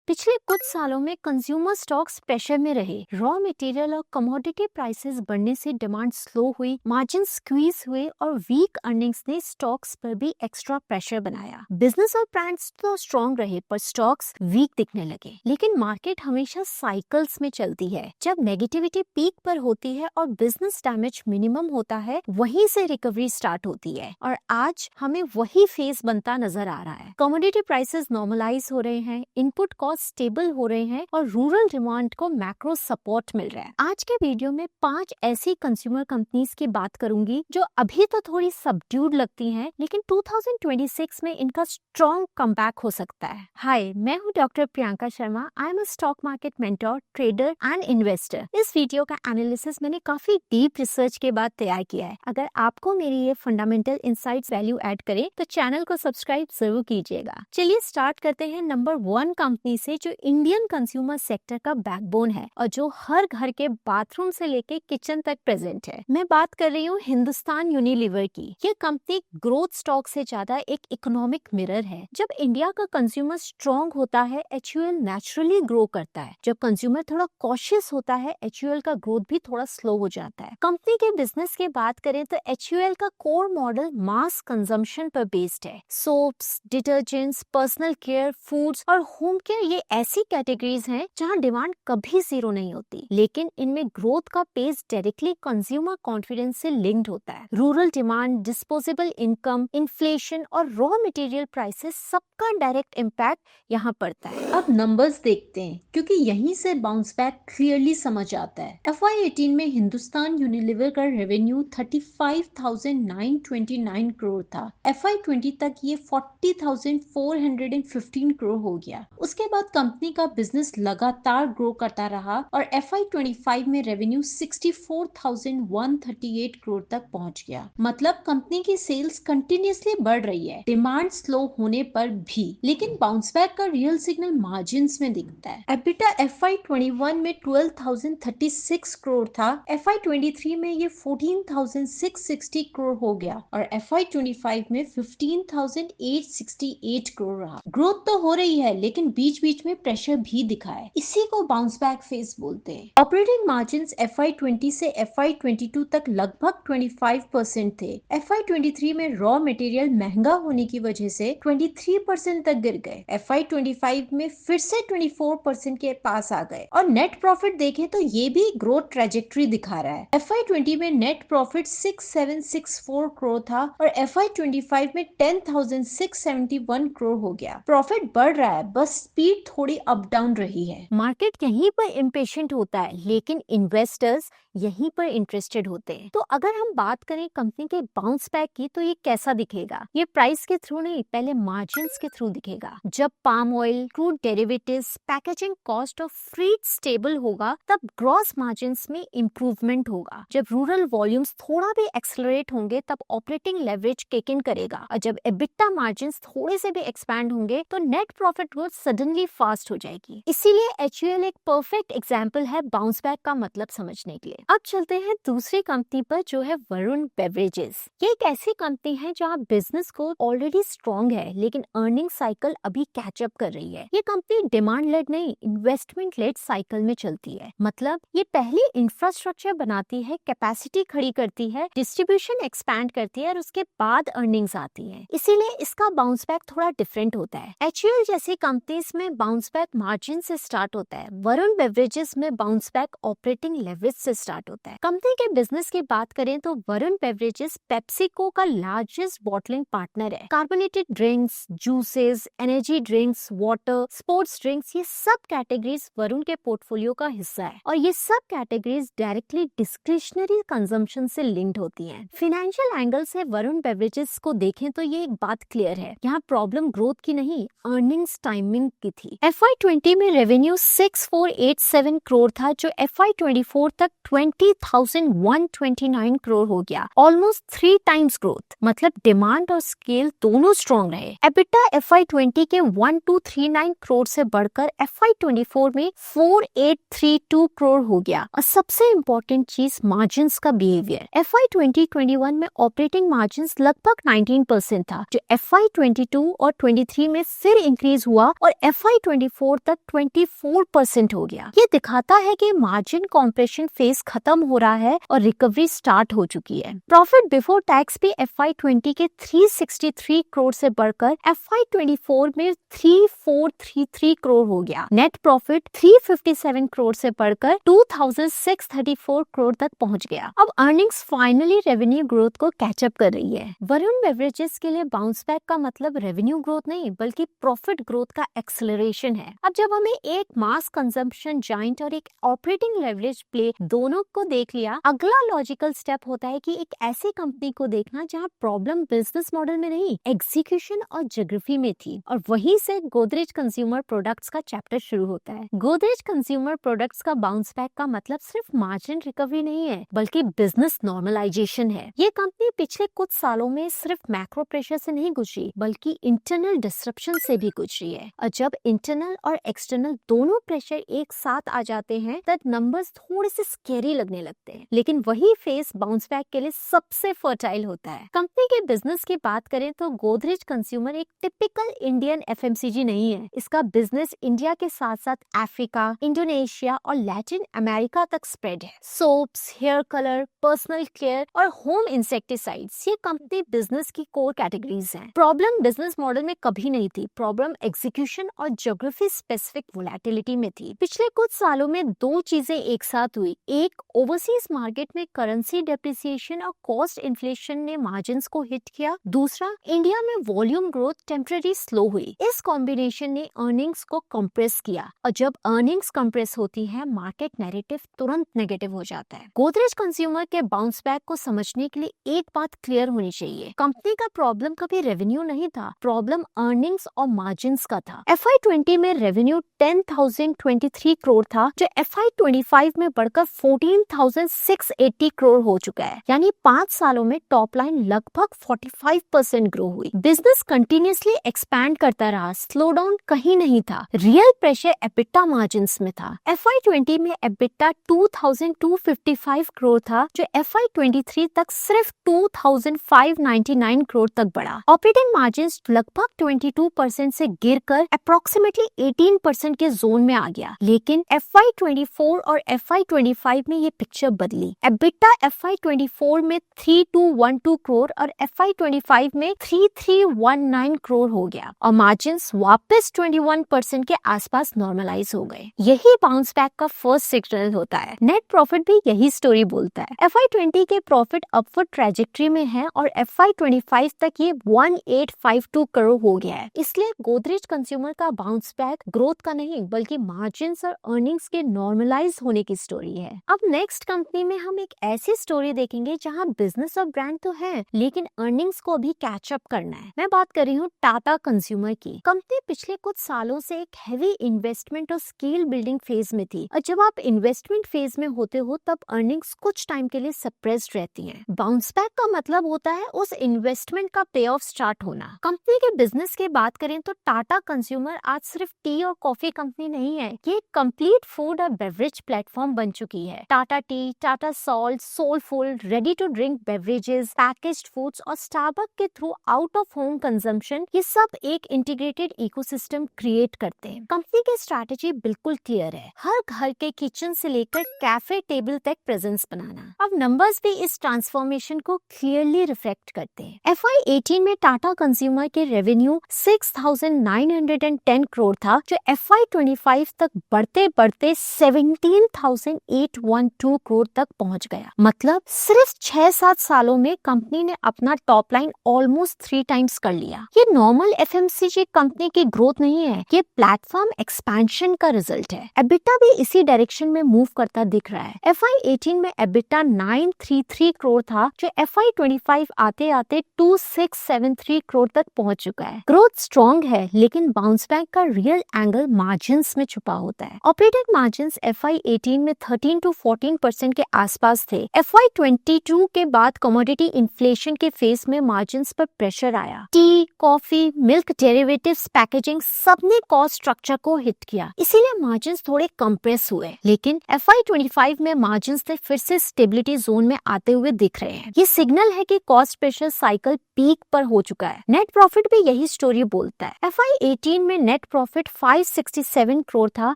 पिछले कुछ सालों में कंज्यूमर स्टॉक्स प्रेशर में रहे। रॉ मटेरियल और कमोडिटी प्राइसेस बढ़ने से डिमांड स्लो हुई, मार्जिन स्क्वीज हुए और वीक अर्निंग्स ने स्टॉक्स पर भी एक्स्ट्रा प्रेशर बनाया। बिजनेस और ब्रांड्स तो स्ट्रॉन्ग रहे पर स्टॉक्स वीक दिखने लगे। लेकिन मार्केट हमेशा साइकिल्स में चलती है। जब नेगेटिविटी पीक पर होती है और बिजनेस डैमेज मिनिमम होता है, वहीं से रिकवरी स्टार्ट होती है और आज हमें वही फेज बनता नजर आ रहा है। कमोडिटी प्राइसेस नॉर्मलाइज हो रहे हैं, इनपुट कॉस्ट स्टेबल हो रहे हैं और रूरल डिमांड को मैक्रो सपोर्ट मिल रहा है। आज के वीडियो में 5 ऐसी कंज्यूमर कंपनीज की बात करूंगी जो अभी तो थोड़ी सबड्यूड लगती हैं, लेकिन 2026 में इनका स्ट्रॉन्ग कमबैक हो सकता है। हाय, मैं हूं doctor Priyanka Sharma. I am a stock market mentor, trader and investor. इस वीडियो का एनालिसिस मैंने काफी डीप रिसर्च के बाद तैयार किया है। अगर आपको मेरी ये फंडामेंटल इंसाइट्स वैल्यू ऐड करे तो चैनल को सब्सक्राइब जरूर कीजिएगा। चलिए स्टार्ट करते हैं नंबर 1 कंपनी से, जो इंडियन कंज्यूमर सेक्टर का बैकबोन है और जो हर घर के बाथरूम से लेके किचन तक प्रेजेंट है। मैं बात कर रही हूँ हिंदुस्तान यूनिलीवर की। ये कंपनी ग्रोथ स्टॉक से ज्यादा एक इकोनॉमिक मिरर है। जब इंडिया का कंज्यूमर स्ट्रॉन्ग होता है, एचयूएल नेचुरली ग्रो करता है। जब कंज्यूमर थोड़ा कॉशियस होता है, एचयूएल का ग्रोथ भी थोड़ा स्लो हो जाता है। कंपनी के बिजनेस की बात करें तो एचयूएल का कोर मॉडल मास कंजम्पशन पर बेस्ड है। Soaps, detergents, personal care, foods और होम केयर ये ऐसी कैटेगरीज हैं जहां डिमांड कभी जीरो नहीं होती, लेकिन इनमें ग्रोथ का पेस डायरेक्टली कंज्यूमर कॉन्फिडेंस से लिंक्ड होता है। Rural demand, disposable income, inflation और रॉ मटेरियल प्राइसेस सबका डायरेक्ट इम्पैक्ट यहाँ पड़ता है। अब नंबर्स देखते हैं, क्योंकि यहीं से बाउंस बैक क्लियरली समझ आता है। FY18 में हिंदुस्तान यूनिलीवर का रेवेन्यू 35,929 करोड़ था। FY20 तक ये 40,415 करोड़ हो गया। उसके बाद कंपनी का बिजनेस लगातार ग्रो करता रहा और FY25 में रेवेन्यू 64,138 करोड़ तक पहुंच गया। मतलब कंपनी की सेल्स कंटिन्यूसली बढ़ रही है, डिमांड स्लो होने पर भी। लेकिन बाउंस बैक का रियल सिग्नल मार्जिन्स में दिखता है। EBITDA FY21 में 12,036 करोड़ था। FY23 में ये 14,660 करोड़ हो गया और FY25 में 15,868 करोड़ रहा। ग्रोथ तो हो रही है, लेकिन बीच बीच में प्रेशर भी दिखा है। इसी को बाउंस बैक फेज बोलते हैं। ऑपरेटिंग मार्जिन्स FY20 से FY22 तक लगभग 25% थे। FY23 में रॉ मटेरियल महंगा होने की वजह से 23% तक गिर गए। FY25 में फिर से 24% के पास आ गए और नेट प्रॉफिट देखें तो ये भी ग्रोथ ट्रेजेक्टरी दिखा रहा है। FY20 में नेट प्रॉफिट 6764 करोड़ था और FY25 में 10,671 करोड़ हो गया। प्रॉफिट बढ़ रहा है, बस स्पीड थोड़ी अप डाउन रही है। मार्केट यहीं पर इम्पेशेंट होता है, लेकिन इन्वेस्टर्स यहीं पर इंटरेस्टेड होते हैं। तो अगर हम बात करें कंपनी के बाउंस बैक की, तो ये कैसा दिखेगा? ये प्राइस के थ्रू नहीं, पहले मार्जिन्स के थ्रू दिखेगा। जब palm oil, crude derivatives, packaging cost और फ्रीट स्टेबल होगा, तब ग्रॉस मार्जिन्स में इंप्रूवमेंट होगा। जब रूरल वॉल्यूम्स थोड़ा भी एक्सेलरेट होंगे, तब ऑपरेटिंग लेवरेज किक इन करेगा और जब एबिटा मार्जिन्स थोड़े से भी एक्सपैंड होंगे तो net profit growth suddenly fast हो जाएगी। इसीलिए एचयूएल एक परफेक्ट एग्जाम्पल है बाउंस बैक का मतलब समझने के लिए। अब चलते हैं दूसरी कंपनी पर, जो है वरुण बेवरेजेस। ये एक ऐसी कंपनी है जहां बिजनेस को ऑलरेडी स्ट्रॉन्ग है, लेकिन अर्निंग साइकिल अभी कैचअप कर रही है। ये कंपनी डिमांड लेड नहीं, इन्वेस्टमेंट लेड साइकिल में चलती है। मतलब ये पहले इंफ्रास्ट्रक्चर बनाती है, कैपेसिटी खड़ी करती है, डिस्ट्रीब्यूशन एक्सपैंड करती है और उसके बाद अर्निंग्स आती है। इसीलिए इसका बाउंस बैक थोड़ा डिफरेंट होता है। एचयूएल जैसी कंपनीज में बाउंस बैक मार्जिन से स्टार्ट होता है। वरुण बेवरेजेस में बाउंस बैक ऑपरेटिंग लेवरेज से स्टार्ट होता है। कंपनी के बिजनेस की बात करें तो वरुण बेवरेजेस पेप्सिको का लार्जेस्ट बॉटलिंग पार्टनर है। Carbonated drinks, juices, energy drinks, water, sports drinks, ये सब कैटेगरीज वरुण के पोर्टफोलियो का हिस्सा है और ये सब कैटेगरीज डायरेक्टली डिस्क्रिशनरी कंजम्पशन से लिंक्ड होती हैं। फाइनेंशियल एंगल से वरुण बेवरेजेस को देखें तो ये एक बात क्लियर है, यहाँ प्रॉब्लम ग्रोथ की नहीं, अर्निंग्स टाइमिंग की थी। FY20 में रेवेन्यू 6487 करोड़ था, जो FY24 तक 20,129 करोड़ हो गया, ऑलमोस्ट 3 टाइम्स ग्रोथ। मतलब डिमांड और स्केल दोनों स्ट्रॉन्ग रहे। एबिटा FY20 के 1239 करोड़ से बढ़कर FY24 में 4832 करोड़ हो गया। और सबसे इम्पोर्टेंट चीज मार्जिन का बिहेवियर। FY2021 में ऑपरेटिंग मार्जिन लगभग 19% था, जो FY22 और 23 में फिर इंक्रीज हुआ और FY24 तक 24% हो गया। ये दिखाता है कि मार्जिन कॉम्प्रेशन फेज खत्म हो रहा है और रिकवरी स्टार्ट हो चुकी है। प्रॉफिट बिफोर टैक्स भी FY20 के 363 करोड़ से बढ़कर FY24 में 3433 करोड़ हो गया। नेट प्रॉफिट 357 करोड़ से बढ़कर 2634 करोड़ तक पहुंच गया। अब अर्निंग्स फाइनली रेवेन्यू ग्रोथ को कैचअप कर रही है। वरुण बेवरेजेस के लिए बाउंस बैक का मतलब रेवेन्यू ग्रोथ नहीं बल्कि प्रॉफिट ग्रोथ का एक्सेलरेशन है। अब जब हमें एक मास कंजम्पशन जाइंट और एक ऑपरेटिंग लेवरेज प्ले दोनों को देख लिया, अगला लॉजिकल स्टेप होता है कि एक ऐसी कंपनी को देखना जहां प्रॉब्लम बिजनेस मॉडल में नहीं, एग्जीक्यूशन और ज्योग्राफी में थी। और वहीं से गोदरेज कंज्यूमर प्रोडक्ट्स का चैप्टर शुरू होता है। गोदरेज कंज्यूमर प्रोडक्ट्स का बाउंस बैक का मतलब सिर्फ मार्जिन रिकवरी नहीं है बल्कि बिजनेस नॉर्मलाइजेशन है। ये कंपनी पिछले कुछ सालों में सिर्फ मैक्रो प्रेशर से नहीं गुजरी बल्कि इंटरनल डिसरप्शन से भी गुजरी है। और जब इंटरनल और एक्सटर्नल दोनों प्रेशर एक साथ आ जाते हैं तब नंबर्स थोड़े से स्केरी लगने लगते हैं। लेकिन वही फेस बाउंस बैक के लिए सबसे फर्टाइल होता है। कंपनी के बिजनेस की बात करें तो गोदरेज कंज्यूमर एक टिपिकल इंडियन FMCG नहीं है। इसका बिजनेस इंडिया के साथ साथ अफ्रीका, इंडोनेशिया और लैटिन अमेरिका तक स्प्रेड है। Soaps, hair colour, personal care और होम इंसेक्टिसाइड्स ये कंपनी बिजनेस की कोर कैटेगरीज हैं। प्रॉब्लम बिजनेस मॉडल में कभी नहीं थी, प्रॉब्लम एग्जीक्यूशन और ज्योग्राफी स्पेसिफिक वोलेटिलिटी में थी। पिछले कुछ सालों में दो चीजें एक साथ हुई। एक, ओवरसीज मार्केट में करेंसी डेप्रिसिएशन और कॉस्ट इन्फ्लेशन ने मार्जिन्स को हिट किया। दूसरा, इंडिया में वॉल्यूम ग्रोथ टेम्पररी स्लो हुई। इस कॉम्बिनेशन ने अर्निंग्स को कंप्रेस किया और जब अर्निंग्स कंप्रेस होती है मार्केट नैरेटिव तुरंत नेगेटिव हो जाता है। गोदरेज कंज्यूमर के बाउंस बैक को समझने के लिए एक बात क्लियर होनी चाहिए, कंपनी का प्रॉब्लम कभी रेवेन्यू नहीं था, प्रॉब्लम अर्निंग्स और मार्जिन्स का था। FY20 में रेवेन्यू 10,023 करोड़ था जो FY25 में बढ़कर 14,680 करोड़ हो चुका है। यानी 5 सालों में टॉप लाइन लगभग 45% ग्रो हुई। बिजनेस कंटिन्यूअसली एक्सपैंड करता रहा, स्लो डाउन कहीं नहीं था। रियल प्रेशर एबिटा मार्जिन्स में था। FY20 में एबिटा 2,255 करोड़ था जो FY23 तक सिर्फ 2,599 करोड़ तक बढ़ा। ऑपरेटिंग मार्जिन्स लगभग 22% से गिरकर अप्रोक्सीमेटली 18% के जोन में आ गया। लेकिन FY24 और FY25 में ये पिक्चर बदली। एबिटा FY24 में 3,212 करोड़ और FY25 में 3,319 करोड़ हो गया और मार्जिन्स वापस 21% के आसपास नॉर्मलाइज हो गए। यही बाउंस बैक का फर्स्ट सिग्नल होता है। नेट प्रॉफिट भी यही स्टोरी बोलता है। FY20 के प्रॉफिट अपवर्ड ट्रैजेक्टरी में है और FY25 तक ये 1852 करोड़ हो गया है। इसलिए गोदरेज कंज्यूमर का बाउंस बैक ग्रोथ का नहीं बल्कि मार्जिन्स और अर्निंग्स के नॉर्मलाइज होने की स्टोरी है। अब नेक्स्ट कंपनी में हम एक ऐसी स्टोरी देखेंगे जहां बिजनेस और ब्रांड तो है लेकिन अर्निंग्स को भी कैचअप करना है। मैं बात कर रही हूँ टाटा कंज्यूमर की। कंपनी पिछले कुछ सालों से एक हैवी इन्वेस्टमेंट और स्केल बिल्डिंग फेज में थी और जब आप इन्वेस्टमेंट फेज में होते हो तब अर्निंग्स कुछ टाइम के लिए सप्रेस्ड रहती हैं। बाउंस बैक का मतलब होता है उस इन्वेस्टमेंट का पे ऑफ स्टार्ट होना। कंपनी के बिजनेस की बात करें तो टाटा कंज्यूमर आज सिर्फ टी और कॉफी कंपनी नहीं है, ये कंप्लीट फूड और बेवरेज प्लेटफॉर्म बन चुकी है। Tata tea, Tata salt, soulful, ready to drink beverages, packaged foods और स्टारबक के through out of home consumption, ये सब एक इंटीग्रेटेड इकोसिस्टम क्रिएट करते हैं। कंपनी की स्ट्रैटेजी बिल्कुल क्लियर है, हर घर के किचन से लेकर कैफे टेबल तक प्रेजेंस बनाना। अब नंबर्स भी इस ट्रांसफॉर्मेशन को क्लियरली रिफ्लेक्ट करते हैं। FY18 में टाटा कंज्यूमर के रेवेन्यू 6,910 करोड़ था जो FY25 तक बढ़ते बढ़ते 17,812 करोड़ तक पहुंच गया। मतलब सिर्फ 6-7 सालों में कंपनी ने अपना टॉप लाइन ऑलमोस्ट 3 टाइम्स कर लिया। ये नॉर्मल FMCG कंपनी की ग्रोथ नहीं है, ये प्लेटफॉर्म एक्सपेंशन का रिजल्ट है। एबिटा भी इसी डायरेक्शन में मूव करता दिख रहा है। FY18 में एबिटा 933 करोड़ था जो FY25 आते आते 2673 करोड़ तक पहुंच चुका है। ग्रोथ स्ट्रॉन्ग है लेकिन बाउंस बैक का रियल एंगल मार्जिन्स में छुपा होता है। ऑपरेटिंग मार्जिन्स FY18 में 13 to 14% के आसपास थे। FY22 के बाद कमोडिटी इन्फ्लेशन के फेस में मार्जिन्स पर प्रेशर आया। T, coffee, milk derivatives, packaging सबने कॉस्ट स्ट्रक्चर को हिट किया, इसीलिए मार्जिन्स थोड़े कंप्रेस हुए। लेकिन FY25 में मार्जिन्स ने फिर से स्टेबिलिटी जोन में आते हुए दिख रहे हैं। ये सिग्नल है कि कॉस्ट प्रेशर साइकिल पीक पर हो चुका है। नेट प्रॉफिट भी यही स्टोरी बोलता है। FY18 में नेट प्रॉफिट 567 करोड़ था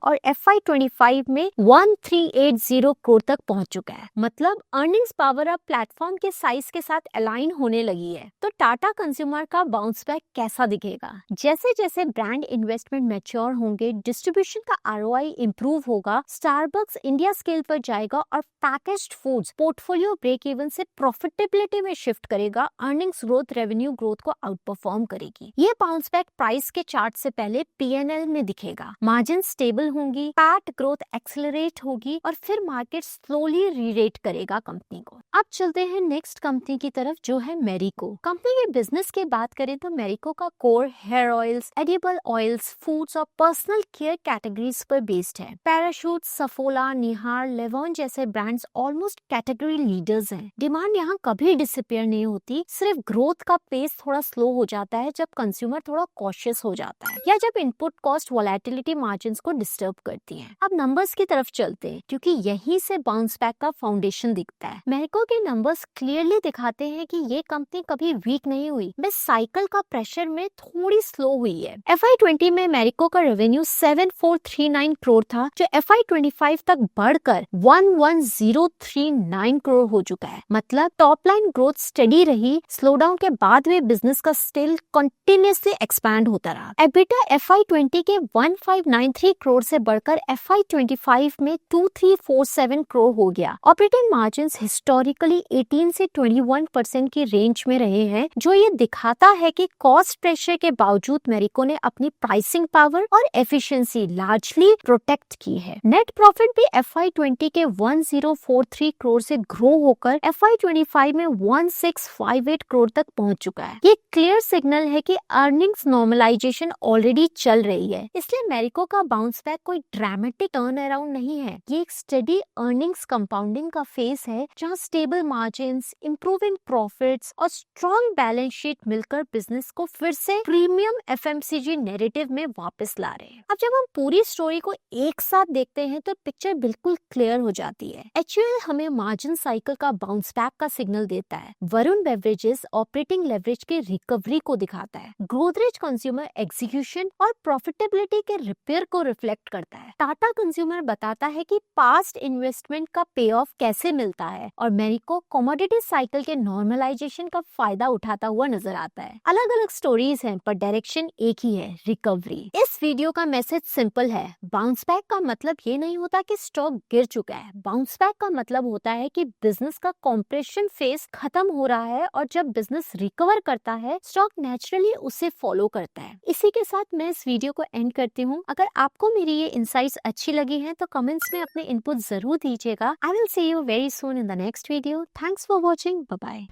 और FY25 में 1380 करोड़ तक पहुंच चुका है। मतलब अर्निंग्स पावर अब प्लेटफॉर्म के साइज के साथ अलाइन होने लगी है। तो टाटा कंज्यूमर का बाउंस बैक कैसा दिखेगा? जैसे जैसे ब्रांड इन्वेस्टमेंट मैच्योर होंगे, डिस्ट्रीब्यूशन का ROI इंप्रूव होगा, स्टारबक्स इंडिया स्केल पर जाएगा और packaged foods portfolio break even से प्रॉफिटेबिलिटी में शिफ्ट करेगा, अर्निंग्स ग्रोथ रेवेन्यू ग्रोथ को आउट परफॉर्म करेगी। ये बाउंस बैक प्राइस के चार्ट से पहले P&L में दिखेगा। मार्जिन स्टेबल होंगी, पैट ग्रोथ एक्सेलरेट होगी और फिर मार्केट स्लोली रीरेट करेगा कंपनी को। अब चलते हैं नेक्स्ट कंपनी की तरफ, जो है मैरिको। कंपनी के बिजनेस की बात करें तो मैरिको का core hair oils, edible oils, foods और पर्सनल केयर कैटेगरीज पर बेस्ड है। पैराशूट, सफोला, निहार, लेवॉन जैसे ब्रांड्स ऑलमोस्ट कैटेगरी लीडर्स हैं। डिमांड यहाँ कभी डिसअपियर नहीं होती, सिर्फ ग्रोथ का पेस थोड़ा स्लो हो जाता है जब कंज्यूमर थोड़ा कॉशियस हो जाता है या जब इनपुट कॉस्ट वोलेटिलिटी मार्जिन्स को डिस्टर्ब करती है। अब नंबर्स की तरफ चलते हैं, क्योंकि यहीं से बाउंस बैक का फाउंडेशन दिखता है। मैरिको के नंबर्स क्लियरली दिखाते हैं कि ये कंपनी कभी वीक नहीं हुई, बस साइकिल का प्रेशर में थोड़ी स्लो हुई है। FY20 में मैरिको का रेवेन्यू 7439 करोड़ था, जो FY25 तक बढ़कर 11039 करोड़ हो चुका है। मतलब टॉप लाइन ग्रोथ स्टेडी रही, स्लोडाउन के बाद भी बिजनेस का स्टिल कंटिन्यूअसली एक्सपैंड होता रहा। एबिटा FY20 के 1593 करोड़ से बढ़कर FY25 में 2347 करोड़ हो गया। ऑपरेटिंग मार्जिन्स हिस्टोरिकली 18 से 21% की रेंज में रहे हैं, जो ये दिखाता है कि कॉस्ट प्रेशर के बावजूद मैरिको ने अपनी प्राइसिंग पावर और एफिशिएंसी लार्जली प्रोटेक्ट की है। नेट प्रॉफिट भी FY20 के 1043 करोड़ से ग्रो होकर FY25 में 1658 करोड़ तक पहुंच चुका है। ये क्लियर सिग्नल है कि अर्निंग्स नॉर्मलाइजेशन ऑलरेडी चल रही है, इसलिए मैरिको का बाउंस बैक कोई ड्रामेटिक टर्न अराउंड नहीं है। ये एक स्टेडी अर्निंग्स कंपाउंडिंग का फेस है, जहां स्टेबल मार्जिन्स, इंप्रूविंग प्रॉफिट्स और स्ट्रॉन्ग बैलेंस शीट मिलकर बिजनेस को फिर से प्रीमियम FMCG नैरेटिव में वापस ला रहे हैं। अब जब हम पूरी स्टोरी को एक साथ देखते हैं तो पिक्चर बिल्कुल क्लियर हो जाती है। HUL हमें मार्जिन साइकिल का बाउंस बैक का सिग्नल देता है, वरुण बेवरेजेस ऑपरेटिंग लेवरेज के रिकवरी को दिखाता है, गोदरेज कंज्यूमर एग्जीक्यूशन और प्रॉफिटेबिलिटी के रिपेयर को रिफ्लेक्ट करता है, टाटा कंज्यूमर बताता है कि पास्ट इन्वेस्टमेंट का पे ऑफ कैसे मिलता है और मैरिको कमोडिटी साइकिल के नॉर्मलाइजेशन का फायदा उठाता हुआ नजर आता है। अलग अलग स्टोरीज हैं पर डायरेक्शन एक ही है, रिकवरी। इस वीडियो का मैसेज सिंपल है, बाउंस बैक का मतलब ये नहीं होता कि स्टॉक गिर चुका है। बाउंस बैक का मतलब होता है कि बिजनेस का कॉम्प्रेशन फेज खत्म हो रहा है और जब बिजनेस रिकवर करता है स्टॉक नेचुरली उसे फॉलो करता है। इसी के साथ मैं इस वीडियो को एंड करती हूँ। अगर आपको मेरी ये इनसाइट्स अच्छी लगी हैं तो कमेंट्स में अपने इनपुट जरूर दीजिएगा। I will see you very soon in the next video. Thanks for watching. Bye bye.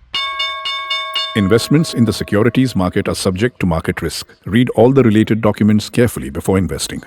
Investments in the securities market are subject to market risk. Read all the related documents carefully before investing.